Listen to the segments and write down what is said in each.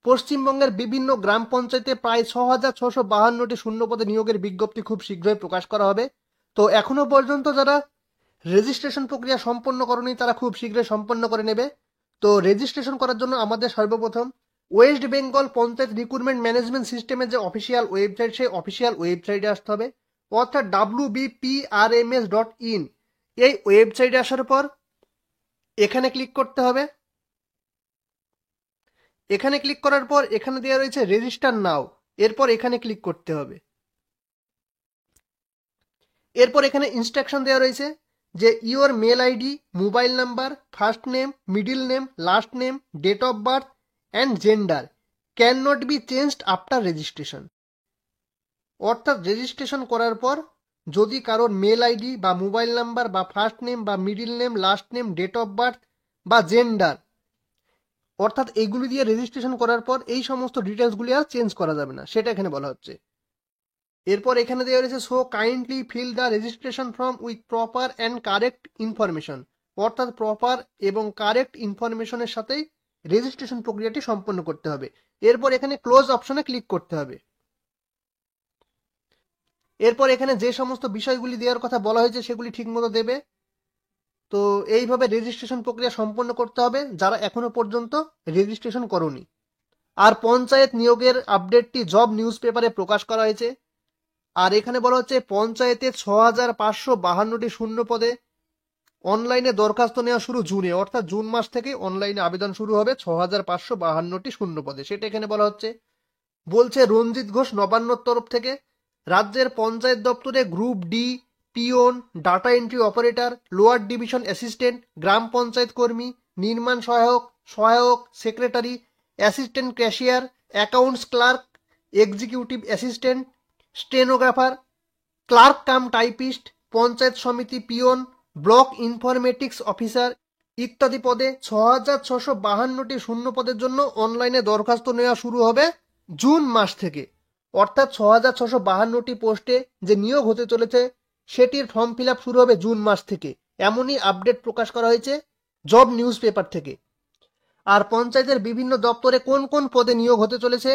পশ্চিমবঙ্গের বিভিন্ন গ্রাম পঞ্চায়েতে প্রায় 6,652টি শূন্য পদে নিয়োগের বিজ্ঞপ্তি খুব শীঘ্রই প্রকাশ করা হবে। তো এখনো পর্যন্ত যারা রেজিস্ট্রেশন প্রক্রিয়া সম্পন্ন করেনি তারা খুব শীঘ্রই সম্পন্ন করে নেবে। তো রেজিস্ট্রেশন করার জন্য আমাদের সর্বপ্রথম West Bengal panchayat recruitment management সিস্টেমের যে অফিসিয়াল ওয়েবসাইট, সেই অফিসিয়াল ওয়েবসাইটে আসতে হবে, অর্থাৎ wbprms.in। এই ওয়েবসাইটে আসার পর এখানে ক্লিক করতে হবে। এখানে ক্লিক করার পর এখানে দেওয়া রয়েছে রেজিস্টার নাও, এরপর এখানে ক্লিক করতে হবে। এরপর এখানে ইনস্ট্রাকশন দেওয়া রয়েছে যে your mail ID, mobile number, first name, middle name, last name, date of birth and gender can not be changed after registration. অর্থাৎ রেজিস্ট্রেশন করার পর যদি কারোর মেল আইডি বা মোবাইল নাম্বার বা ফার্স্ট নেম বা middle name, last name, date of birth বা gender, অর্থাৎ এইগুলি দিয়ে রেজিস্ট্রেশন করার পর এই সমস্ত ডিটেলসগুলি আর চেঞ্জ করা যাবে না, সেটা এখানে বলা হচ্ছে। এরপর এখানে দেওয়া রয়েছে so kindly fill the registration form with proper and correct information. অর্থাৎ প্রপার এবং কারেক্ট ইনফরমেশনের সাথেই রেজিস্ট্রেশন প্রক্রিয়াটি সম্পন্ন করতে হবে। এরপর এখানে ক্লোজ অপশনে ক্লিক করতে হবে। এরপর এখানে যে সমস্ত বিষয়গুলি দেওয়ার কথা বলা হয়েছে সেগুলি ঠিকমতো দেবে। তো এইভাবে রেজিস্ট্রেশন প্রক্রিয়া সম্পন্ন করতে হবে যারা এখনো পর্যন্ত রেজিস্ট্রেশন করোনি। আর পঞ্চায়েত নিয়োগের আপডেটটি জব নিউজ পেপারে প্রকাশ করা হয়েছে। আর এখানে বলা হচ্ছে পঞ্চায়েতে 6,552টি শূন্য পদে অনলাইনে দরখাস্ত নেওয়া শুরু জুনে, অর্থাৎ জুন মাস থেকে অনলাইনে আবেদন শুরু হবে 6,552টি শূন্য পদে, সেটা এখানে বলা হচ্ছে। বলছে রঞ্জিত ঘোষ নবান্নর তরফ থেকে রাজ্যের পঞ্চায়েত দপ্তরে group D, peon, data entry operator, lower division assistant, গ্রাম পঞ্চায়েত কর্মী, নির্মাণ সহায়ক, secretary, assistant cashier, accounts clerk, executive assistant, stenographer, clerk cum typist, panchayat samiti peon, block informatics officer ইত্যাদি পদে 6,652টি শূন্য পদের জন্য অনলাইনে দরখাস্ত নেওয়া শুরু হবে জুন মাস থেকে। অর্থাৎ 6,652টি পোস্টে যে নিয়োগ হতে চলেছে সেটির ফর্ম ফিল আপ শুরু হবে জুন মাস থেকে, এমনই আপডেট প্রকাশ করা হয়েছে জব নিউজ পেপার থেকে। আর পঞ্চায়েতের বিভিন্ন দপ্তরে কোন কোন পদে নিয়োগ হতে চলেছে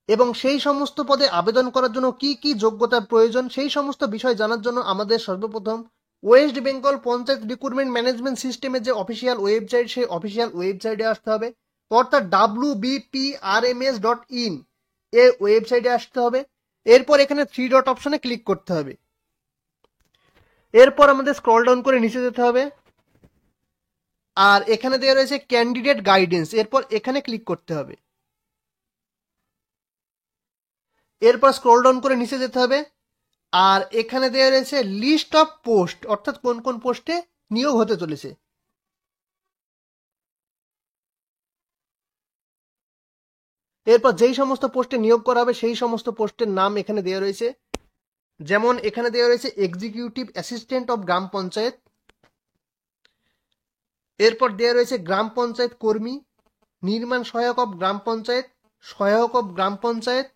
এবং সেই সমস্ত পদে আবেদন করার জন্য কি কি যোগ্যতার প্রয়োজন, সেই সমস্ত বিষয় জানার জন্য আমাদের সর্বপ্রথম West Bengal panchayat recruitment management সিস্টেমের যে অফিসিয়াল ওয়েবসাইট, সেই অফিসিয়াল ওয়েবসাইটে আসতে হবে, অর্থাৎ wbprms.in এই ওয়েবসাইটে আসতে হবে। এরপর এখানে 3 ডট অপশনে ক্লিক করতে হবে। এরপর আমাদের স্ক্রল ডাউন করে নিচে যেতে হবে, আর এখানে দেওয়া রয়েছে ক্যান্ডিডেট গাইডেন্স, এরপর এখানে ক্লিক করতে হবে। এরপর স্ক্রল ডাউন করে নিচে যেতে হবে, আর এখানে দেওয়া রয়েছে লিস্ট অফ পোস্ট, অর্থাৎ কোন কোন পোস্টে নিয়োগ হতে চলেছে। এরপর যেই সমস্ত পোস্টে নিয়োগ করা হবে সেই সমস্ত পোস্টের নাম এখানে দেওয়া রয়েছে। যেমন এখানে দেওয়া রয়েছে এক্সিকিউটিভ অ্যাসিস্ট্যান্ট অফ গ্রাম পঞ্চায়েত, এরপর দেওয়া রয়েছে গ্রাম পঞ্চায়েত কর্মী, নির্মাণ সহায়ক অফ গ্রাম পঞ্চায়েত, সহায়ক অফ গ্রাম পঞ্চায়েত,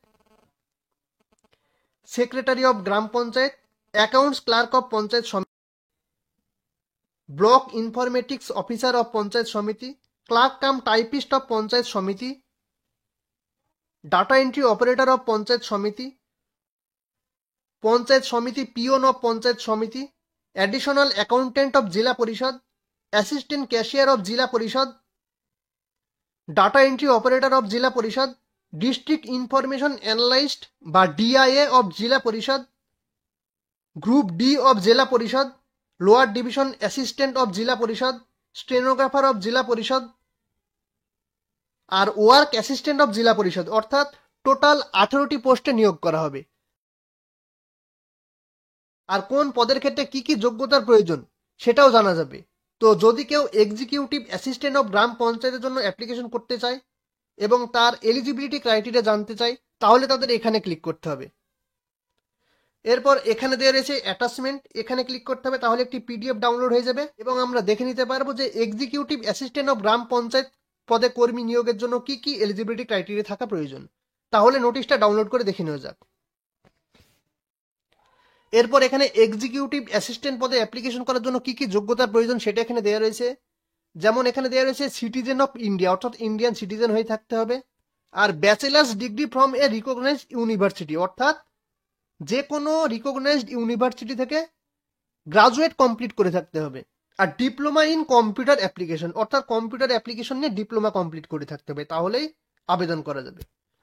সেক্রেটারি অফ গ্রাম panchayat, accounts clerk of panchayat samiti, block informatics officer of panchayat samiti, clerk cum typist of panchayat samiti, data entry operator of panchayat samiti, panchayat samiti peon of panchayat সমিতি, অ্যাডিশনাল অ্যাকাউন্টেন্ট অফ জেলা পরিষদ, অ্যাসিস্ট্যান্ট ক্যাশিয়ার অফ জেলা পরিষদ, ডাটা এন্ট্রি অপারেটর অফ জেলা পরিষদ, ডিস্ট্রিক্ট ইনফরমেশন অ্যানালাইস্ট বা DIA of জেলা পরিষদ, গ্রুপ ডি অফ জেলা পরিষদ, লোয়ার ডিভিশন অ্যাসিস্ট্যান্ট অফ জেলা পরিষদ, স্টেনোগ্রাফার অফ জেলা পরিষদ, আর ওয়ার্ক অ্যাসিস্ট্যান্ট অফ জেলা পরিষদ। অর্থাৎ টোটাল 18টি পোস্টে নিয়োগ করা হবে। আর কোন পদের ক্ষেত্রে কি কি যোগ্যতার প্রয়োজন সেটাও জানা যাবে। তো যদি কেউ এক্সিকিউটিভ অ্যাসিস্ট্যান্ট অফ গ্রাম পঞ্চায়েতের জন্য অ্যাপ্লিকেশন করতে চায় এবং তার এলিজিবিলিটি ক্রাইটেরিয়া জানতে চায় তাহলে তাদের এখানে ক্লিক করতে হবে। এরপর এখানে দেওয়া রয়েছে অ্যাটাচমেন্ট, এখানে ক্লিক করতে হবে, তাহলে একটি পিডিএফ ডাউনলোড হয়ে যাবে এবং আমরা দেখে নিতে পারবো যে এক্সিকিউটিভ অ্যাসিস্ট্যান্ট অফ গ্রাম পঞ্চায়েত পদে কর্মী নিয়োগের জন্য কি কি এলিজিবিলিটি ক্রাইটেরিয়া থাকা প্রয়োজন। তাহলে নোটিশটা ডাউনলোড করে দেখে নেওয়া যাক। এরপর এখানে এক্সিকিউটিভ অ্যাসিস্ট্যান্ট পদে অ্যাপ্লিকেশন করার জন্য কি কি যোগ্যতার প্রয়োজন সেটা এখানে দেওয়া রয়েছে। যেমন এখানে দেওয়া রয়েছে সিটিজেন অফ ইন্ডিয়া, অর্থাৎ ইন্ডিয়ান সিটিজেন হয়ে থাকতে হবে। আর bachelor's degree from a recognised university, অর্থাৎ যে কোনো রিকগনাইজড ইউনিভার্সিটি থেকে গ্রাজুয়েট কমপ্লিট করে থাকতে হবে। আর ডিপ্লোমা ইন কম্পিউটার অ্যাপ্লিকেশন, অর্থাৎ কম্পিউটার অ্যাপ্লিকেশন নিয়ে ডিপ্লোমা কমপ্লিট করে থাকতে হবে, তাহলেই আবেদন করা যাবে।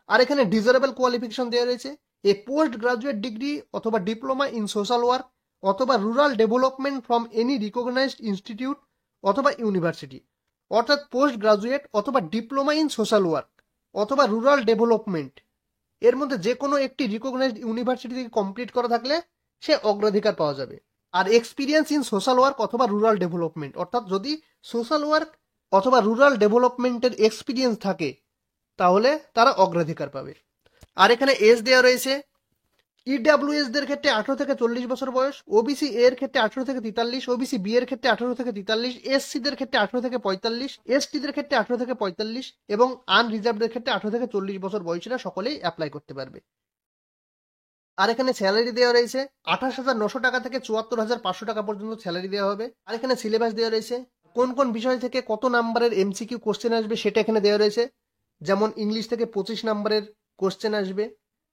আর এখানে ডিজারেবল কোয়ালিফিকেশন দেওয়া রয়েছে, এ পোস্ট গ্রাজুয়েট ডিগ্রি অথবা ডিপ্লোমা ইন সোশ্যাল ওয়ার্ক অথবা rural development from any recognised institute অথবা ইউনিভার্সিটি, অর্থাৎ পোস্ট গ্রাজুয়েট অথবা ডিপ্লোমা ইন সোশ্যাল ওয়ার্ক অথবা রুরাল ডেভেলপমেন্ট, এর মধ্যে যে কোনো একটি রিকগনাইজড ইউনিভার্সিটি থেকে কমপ্লিট করা থাকলে সে অগ্রাধিকার পাওয়া যাবে। আর এক্সপিরিয়েন্স ইন সোশ্যাল ওয়ার্ক অথবা রুরাল ডেভেলপমেন্ট, অর্থাৎ যদি সোশ্যাল ওয়ার্ক অথবা রুরাল ডেভেলপমেন্টের এক্সপিরিয়েন্স থাকে তাহলে তারা অগ্রাধিকার পাবে। আর এখানে এজ দেওয়া রয়েছে, ইডাব্লিউএস দের ক্ষেত্রে 18 থেকে 40 বছর বয়স, ওবিসি এর ক্ষেত্রে 18 থেকে 43, ওবিসি বি এর ক্ষেত্রে 18 থেকে 43, এসসি দের ক্ষেত্রে 18 থেকে 45, এসটি দের ক্ষেত্রে 18 থেকে 45 এবং আনরিজার্ভদের ক্ষেত্রে 18 থেকে 40 বছর বয়সীরা সকলেই অ্যাপ্লাই করতে পারবে। আর এখানে স্যালারি দেওয়া রয়েছে 28,900 টাকা থেকে 74,500 টাকা পর্যন্ত স্যালারি দেওয়া হবে। আর এখানে সিলেবাস দেওয়া রয়েছে, কোন কোন বিষয় থেকে কত নাম্বারের এমসিকিউ কোশ্চেন আসবে সেটা এখানে দেওয়া রয়েছে। যেমন ইংলিশ থেকে 25 নাম্বারের কোশ্চেন আসবে,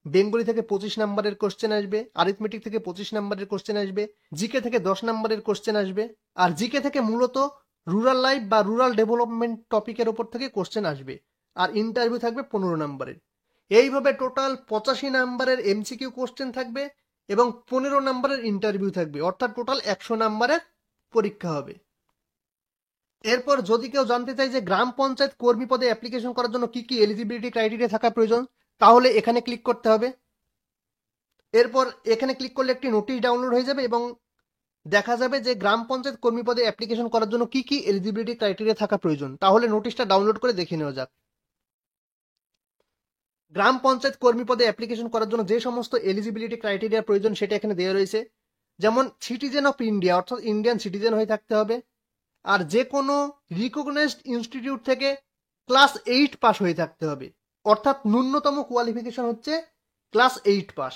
বেঙ্গলি থেকে 25 নাম্বারের কোশ্চেন আসবে, আরিথমেটিক থেকে 25 নাম্বারের কোশ্চেন আসবে, জিকে থেকে 10 নাম্বারের কোশ্চেন আসবে। আর জিকে থেকে মূলত রুরাল লাইফ বা রুরাল ডেভেলপমেন্ট টপিকের ওপর থেকে কোশ্চেন আসবে। আর ইন্টারভিউ থাকবে 15 নাম্বারের। এইভাবে টোটাল 85 নাম্বারের এমসিকিউ কোশ্চেন থাকবে এবং 15 নাম্বারের ইন্টারভিউ থাকবে, অর্থাৎ টোটাল 100 নাম্বারের পরীক্ষা হবে। এরপর যদি কেউ জানতে চায় যে গ্রাম পঞ্চায়েত কর্মী পদে অ্যাপ্লিকেশন করার জন্য কি কি এলিজিবিলিটি ক্রাইটেরিয়া থাকা প্রয়োজন, তাহলে এখানে ক্লিক করতে হবে। এরপর এখানে ক্লিক করলে একটি নোটিশ ডাউনলোড হয়ে যাবে এবং দেখা যাবে যে গ্রাম পঞ্চায়েত কর্মী পদে অ্যাপ্লিকেশন করার জন্য কি কি এলিজিবিলিটি ক্রাইটেরিয়া থাকা প্রয়োজন। তাহলে নোটিশটা ডাউনলোড করে দেখে নেওয়া যাক। গ্রাম পঞ্চায়েত কর্মী পদে অ্যাপ্লিকেশন করার জন্য যে সমস্ত এলিজিবিলিটি ক্রাইটেরিয়া প্রয়োজন সেটা এখানে দেওয়া রয়েছে। যেমন সিটিজেন অফ ইন্ডিয়া, অর্থাৎ ইন্ডিয়ান সিটিজেন হয়ে থাকতে হবে। আর যে কোনো রিকগনাইজড ইনস্টিটিউট থেকে ক্লাস 8 পাস হয়ে থাকতে হবে, অর্থাৎ ন্যূনতম কোয়ালিফিকেশন হচ্ছে ক্লাস 8 পাস।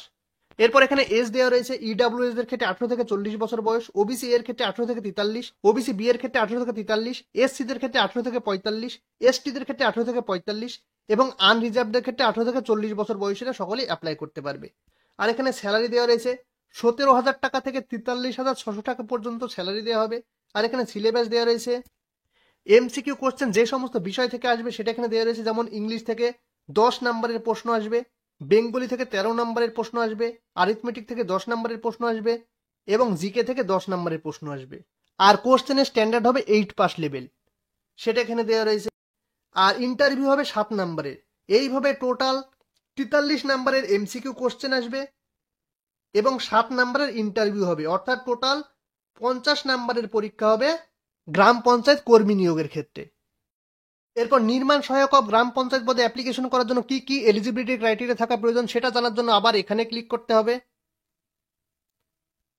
এরপর এখানে এজ দেওয়া রয়েছে, ইডাব্লিউএস এর ক্ষেত্রে 18 থেকে 40 বছর বয়স, ওবিসি এর ক্ষেত্রে 18 থেকে 43, ওবিসি বি এর ক্ষেত্রে 18 থেকে 43, এসসি দের ক্ষেত্রে 18 থেকে 45, এসটি দের ক্ষেত্রে 18 থেকে 45 এবং আনরিজার্ভদের ক্ষেত্রে 18 থেকে 40 বছর বয়সীরা সকলেই অ্যাপ্লাই করতে পারবে। আর এখানে স্যালারি দেওয়া রয়েছে 17,000 টাকা থেকে 43,600 টাকা পর্যন্ত স্যালারি দেওয়া হবে। আর এখানে সিলেবাস দেওয়া রয়েছে, এমসিকিউ কোশ্চেন যে সমস্ত বিষয় থেকে আসবে সেটা এখানে দেওয়া রয়েছে। যেমন ইংলিশ থেকে 10 নাম্বারের প্রশ্ন আসবে, বেঙ্গলি থেকে 13 নাম্বারের প্রশ্ন আসবে, আরিথমেটিক থেকে 10 নাম্বারের প্রশ্ন আসবে এবং জিকে থেকে 10 নাম্বারের প্রশ্ন আসবে। আর কোশ্চেনের স্ট্যান্ডার্ড হবে 8 পাস লেভেল, সেটা এখানে দেওয়া রয়েছে। আর ইন্টারভিউ হবে 7 নাম্বারের। এইভাবে টোটাল 43 নাম্বারের এমসিকিউ কোশ্চেন আসবে এবং 7 নাম্বারের ইন্টারভিউ হবে, অর্থাৎ টোটাল 50 নাম্বারের পরীক্ষা হবে গ্রাম পঞ্চায়েত কর্মী নিয়োগের ক্ষেত্রে। এরপর নির্মাণ সহায়ক গ্রাম পঞ্চায়েত পদে অ্যাপ্লিকেশন করার জন্য কি কি এলিজিবিলিটি ক্রাইটেরিয়া থাকা প্রয়োজন সেটা জানার জন্য আবার এখানে ক্লিক করতে হবে।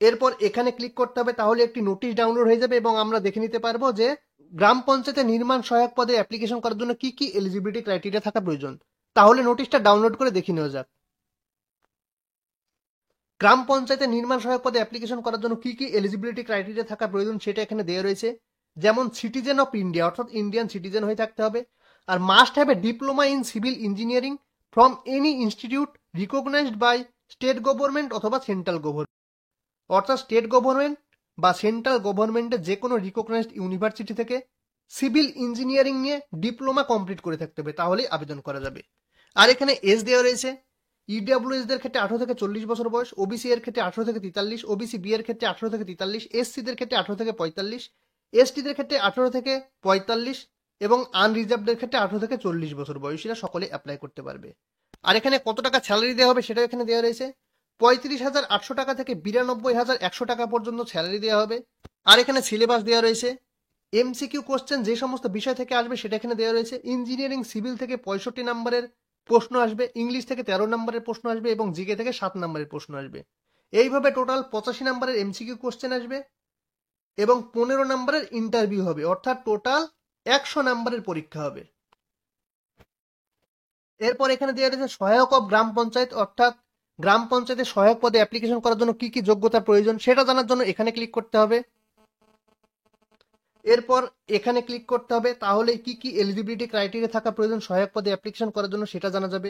এরপর এখানে ক্লিক করতে হবে, তাহলে একটি নোটিশ ডাউনলোড হয়ে যাবে এবং আমরা দেখে নিতে পারবো যে গ্রাম পঞ্চায়েতের নির্মাণ সহায়ক পদে অ্যাপ্লিকেশন করার জন্য কি কি এলিজিবিলিটি ক্রাইটেরিয়া থাকা প্রয়োজন। তাহলে নোটিশটা ডাউনলোড করে দেখে নেওয়া যাক। গ্রাম পঞ্চায়েতের নির্মাণ সহায়ক পদে অ্যাপ্লিকেশন করার জন্য কি কি এলিজিবিলিটি ক্রাইটেরিয়া থাকা প্রয়োজন সেটা এখানে দেওয়া রয়েছে। যেমন সিটিজেন অফ ইন্ডিয়া, অর্থাৎ ইন্ডিয়ান সিটিজেন হয়ে থাকতে হবে। আর must have a diploma in civil engineering from any institute recognised by state government অথবা সেন্ট্রাল গভর্নমেন্ট, অর্থাৎ স্টেট গভর্নমেন্ট বা সেন্ট্রাল গভর্নমেন্টের যে কোনো রিকগনাইজড ইউনিভার্সিটি থেকে সিভিল ইঞ্জিনিয়ারিং নিয়ে ডিপ্লোমা কমপ্লিট করে থাকতে হবে, তাহলেই আবেদন করা যাবে। আর এখানে এজ দেওয়া রয়েছে, ইডাব্লিউএস দের ক্ষেত্রে 18 থেকে 40 বছর বয়স, ওবিসি এর ক্ষেত্রে 18 থেকে 43, ওবিসি বি এর ক্ষেত্রে 18 থেকে 43, এসসি দের ক্ষেত্রে 18 থেকে 45, এসটি দের ক্ষেত্রে 18 থেকে 45 এবং আনরিজার্ভদের ক্ষেত্রে 18 থেকে 40 বছর বয়সীরা সকলে অ্যাপ্লাই করতে পারবে। আর এখানে কত টাকা স্যালারি দেওয়া হবে সেটা এখানে দেওয়া রয়েছে, 35,800 টাকা থেকে 92,100 টাকা পর্যন্ত স্যালারি দেওয়া হবে। আর এখানে সিলেবাস দেওয়া রয়েছে, এমসিকিউ কোশ্চেন যে সমস্ত বিষয় থেকে আসবে সেটা এখানে দেওয়া রয়েছে। ইঞ্জিনিয়ারিং সিভিল থেকে 65 নাম্বারের প্রশ্ন আসবে, ইংলিশ থেকে 13 নাম্বারের প্রশ্ন আসবে এবং জিকে থেকে 7 নাম্বারের প্রশ্ন আসবে। এইভাবে টোটাল 85 নাম্বারের এমসিকিউ কোশ্চেন আসবে এবং 15 নাম্বারের ইন্টারভিউ হবে, অর্থাৎ টোটাল 100 নাম্বারের পরীক্ষা হবে। এরপর এখানে দেওয়া রয়েছে সহায়ক অফ গ্রাম পঞ্চায়েত, অর্থাৎ গ্রাম পঞ্চায়েতের সহায়ক পদে অ্যাপ্লিকেশন করার জন্য কি কি যোগ্যতার প্রয়োজন সেটা জানার জন্য এখানে ক্লিক করতে হবে। এরপর এখানে ক্লিক করতে হবে, তাহলে কি কি এলিজিবিলিটি ক্রাইটেরিয়া থাকা প্রয়োজন সহায়ক পদে অ্যাপ্লিকেশন করার জন্য সেটা জানা যাবে।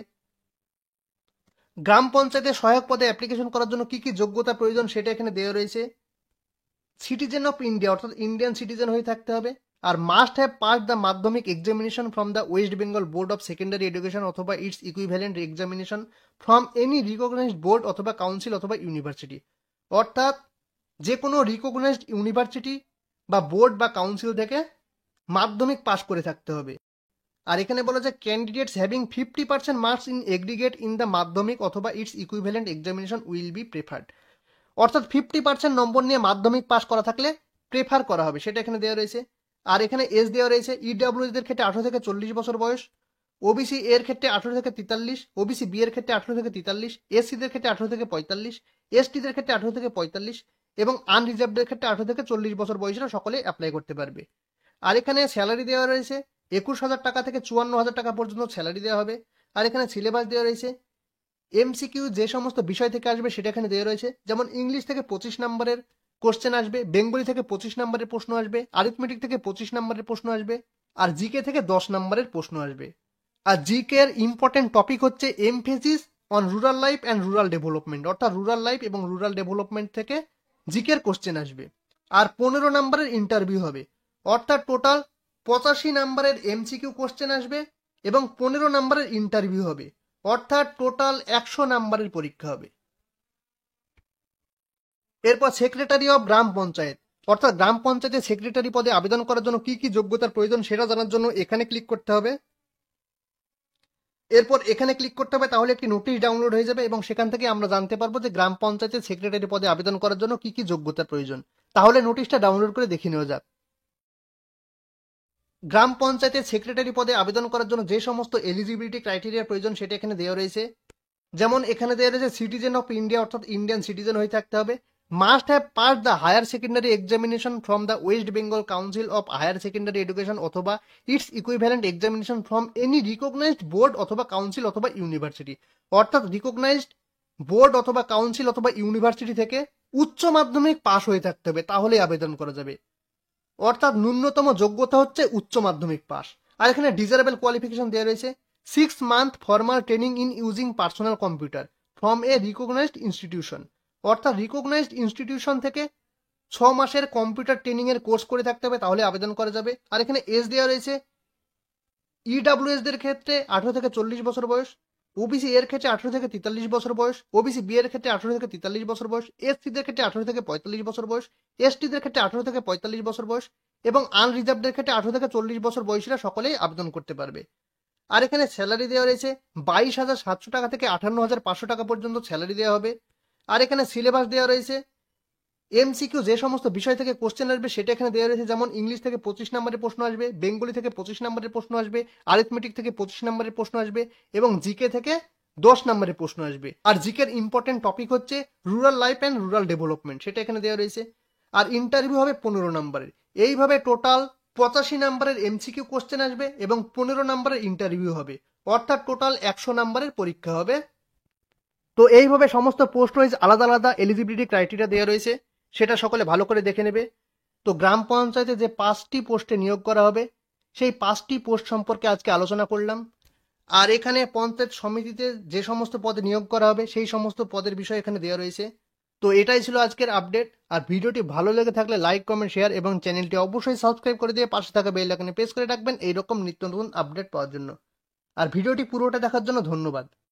গ্রাম পঞ্চায়েতে সহায়ক পদে অ্যাপ্লিকেশন করার জন্য কি কি যোগ্যতা প্রয়োজন সেটা এখানে দেওয়া রয়েছে। সিটিজেন অফ ইন্ডিয়া অর্থাৎ ইন্ডিয়ান সিটিজেন হয়ে থাকতে হবে, আর must have pass the Madhyamik examination from the West Bengal Board of Secondary education অথবা its equivalent examination from any recognised board অথবা কাউন্সিল অথবা ইউনিভার্সিটি। অর্থাৎ যে কোনো রিকগনাইজড ইউনিভার্সিটি বা বোর্ড বা কাউন্সিল থেকে মাধ্যমিক পাস করে থাকতে হবে। আর এখানে বলা যায় candidates having 50% marks in aggregate in the মাধ্যমিক অথবা its equivalent examination will be preferred. অর্থাৎ 50% নম্বর নিয়ে মাধ্যমিক পাস করা থাকলে প্রেফার করা হবে, সেটা এখানে দেওয়া রয়েছে। আর এখানে এজ দেওয়া রয়েছে ইডব্লিউএস দের ক্ষেত্রে 18 থেকে 40 বছর বয়স, ওবিসি এর ক্ষেত্রে 18 থেকে 43, ওবিসি বি এর ক্ষেত্রে 18 থেকে 43, এসসি দের ক্ষেত্রে 18 থেকে 45, এসটি দের ক্ষেত্রে 18 থেকে 45 এবং আনরিজার্ভদের ক্ষেত্রে 18 থেকে 40 বছর বয়সীরা সকলে অ্যাপ্লাই করতে পারবে। আর এখানে স্যালারি দেওয়া রয়েছে 21,000 টাকা থেকে 54,000 টাকা পর্যন্ত স্যালারি দেওয়া হবে। আর এখানে সিলেবাস দেওয়া রয়েছে, এমসিকিউ যে সমস্ত বিষয় থেকে আসবে সেটা এখানে দেওয়া রয়েছে, যেমন ইংলিশ থেকে 25 নম্বরের কোশ্চেন আসবে, বেঙ্গলি থেকে 25 নম্বরের প্রশ্ন আসবে, আরিথমেটিক থেকে 25 নম্বরের প্রশ্ন আসবে, আর জিকে থেকে 10 নম্বরের প্রশ্ন আসবে। আর জিকে এর ইম্পর্টেন্ট টপিক হচ্ছে emphasis on rural life and rural development, অর্থাৎ রুরাল লাইফ এবং রুরাল ডেভেলপমেন্ট থেকে জিকে এর কোশ্চেন আসবে। আর 15 নম্বরের ইন্টারভিউ হবে, অর্থাৎ টোটাল 85 নম্বরের এমসিকিউ কোশ্চেন আসবে এবং 15 নম্বরের ইন্টারভিউ হবে, অর্থাৎ টোটাল 100 নম্বরের পরীক্ষা হবে। এরপর সেক্রেটারি অফ গ্রাম পঞ্চায়েত, অর্থাৎ গ্রাম পঞ্চায়েতের সেক্রেটারি পদে আবেদন করার জন্য কি কি যোগ্যতার প্রয়োজন সেটা জানার জন্য এখানে ক্লিক করতে হবে। এরপর এখানে ক্লিক করতে হবে, তাহলে একটি নোটিশ ডাউনলোড হয়ে যাবে এবং সেখান থেকে আমরা জানতে পারবো যে গ্রাম পঞ্চায়েতের সেক্রেটারি পদে আবেদন করার জন্য কি কি যোগ্যতার প্রয়োজন। তাহলে নোটিশটা ডাউনলোড করে দেখে নেওয়া যাক। গ্রাম পঞ্চায়েতের সেক্রেটারি পদে আবেদন করার জন্য যে সমস্ত এলিজিবিলিটি ক্রাইটেরিয়ার প্রয়োজন সেটা এখানে দেওয়া রয়েছে। যেমন এখানে দেওয়া রয়েছে সিটিজেন অফ ইন্ডিয়া অর্থাৎ ইন্ডিয়ান সিটিজেন হয়ে থাকতে হবে, must have pass the higher secondary examination from the West Bengal council of higher secondary education অথবা its equivalent examination from any recognised board অথবা কাউন্সিল অথবা ইউনিভার্সিটি। অর্থাৎ রিকগনাইজড বোর্ড অথবা কাউন্সিল অথবা ইউনিভার্সিটি থেকে উচ্চ মাধ্যমিক পাস হয়ে থাকতে হবে, তাহলেই আবেদন করা যাবে। অর্থাৎ ন্যূনতম যোগ্যতা হচ্ছে উচ্চ মাধ্যমিক পাস। আর এখানে ডিজারেবল কোয়ালিফিকেশন দেওয়া রয়েছে 6 month formal training in using personal computer from a recognised institution, অর্থাৎ রিকগনাইজড ইনস্টিটিউশন থেকে 6 মাসের কম্পিউটার ট্রেনিং এর কোর্স করে থাকতে হবে, তাহলে আবেদন করা যাবে। আর এখানে এজ দেওয়া রয়েছে ইডব্লিউএস দের ক্ষেত্রে 18 থেকে 40 বছর বয়স, ওবিসি এর ক্ষেত্রে 18 থেকে 43 বছর বয়স, ওবিসি বি এর ক্ষেত্রে 18 থেকে 43 বছর বয়স, এসসি দের ক্ষেত্রে 18 থেকে 45 বছর বয়স, এসটি দের ক্ষেত্রে 18 থেকে 45 বছর বয়স এবং আনরিজার্ভদের ক্ষেত্রে 18 থেকে 40 বছর বয়সীরা সকলেই আবেদন করতে পারবে। আর এখানে স্যালারি দেওয়া রয়েছে 22,700 টাকা থেকে 58,500 টাকা পর্যন্ত স্যালারি দেওয়া হবে। আর এখানে সিলেবাস দেওয়া রয়েছে, এমসিকিউ যে সমস্ত বিষয় থেকে কোশ্চেন আসবে সেটা এখানে দেওয়া রয়েছে, যেমন ইংলিশ থেকে 25 নম্বরের প্রশ্ন আসবে, বেঙ্গলি থেকে 25 নম্বরের প্রশ্ন আসবে, আরিথমেটিক থেকে 25 নম্বরের প্রশ্ন আসবে এবং জিকে থেকে 10 নম্বরের প্রশ্ন আসবে। আর জিকের ইম্পর্টেন্ট টপিক হচ্ছে rural life and rural development, সেটা এখানে দেওয়া রয়েছে। আর ইন্টারভিউ হবে 15 নম্বরের। এইভাবে টোটাল 85 নম্বরের এমসিকিউ কোশ্চেন আসবে এবং 15 নম্বরের ইন্টারভিউ হবে, অর্থাৎ টোটাল 100 নম্বরের পরীক্ষা হবে। তো এইভাবে সমস্ত পোস্ট ওয়াইজ আলাদা আলাদা এলিজিবিলিটি ক্রাইটেরিয়া দেওয়া রয়েছে, সেটা সকলে ভালো করে দেখে নেবে। তো গ্রাম পঞ্চায়েতে যে 5টি পোস্টে নিয়োগ করা হবে সেই 5টি পোস্ট সম্পর্কে আজকে আলোচনা করলাম। আর এখানে পঞ্চায়েত সমিতিতে যে সমস্ত পদে নিয়োগ করা হবে সেই সমস্ত পদের বিষয় এখানে দেওয়া রয়েছে। তো এটাই ছিল আজকের আপডেট। আর ভিডিওটি ভালো লেগে থাকলে লাইক, কমেন্ট, শেয়ার এবং চ্যানেলটি অবশ্যই সাবস্ক্রাইব করে দিয়ে পাশে থাকা বেল আইকনে প্রেস করে রাখবেন এইরকম নিত্য নতুন আপডেট পাওয়ার জন্য। আর ভিডিওটি পুরোটা দেখার জন্য ধন্যবাদ।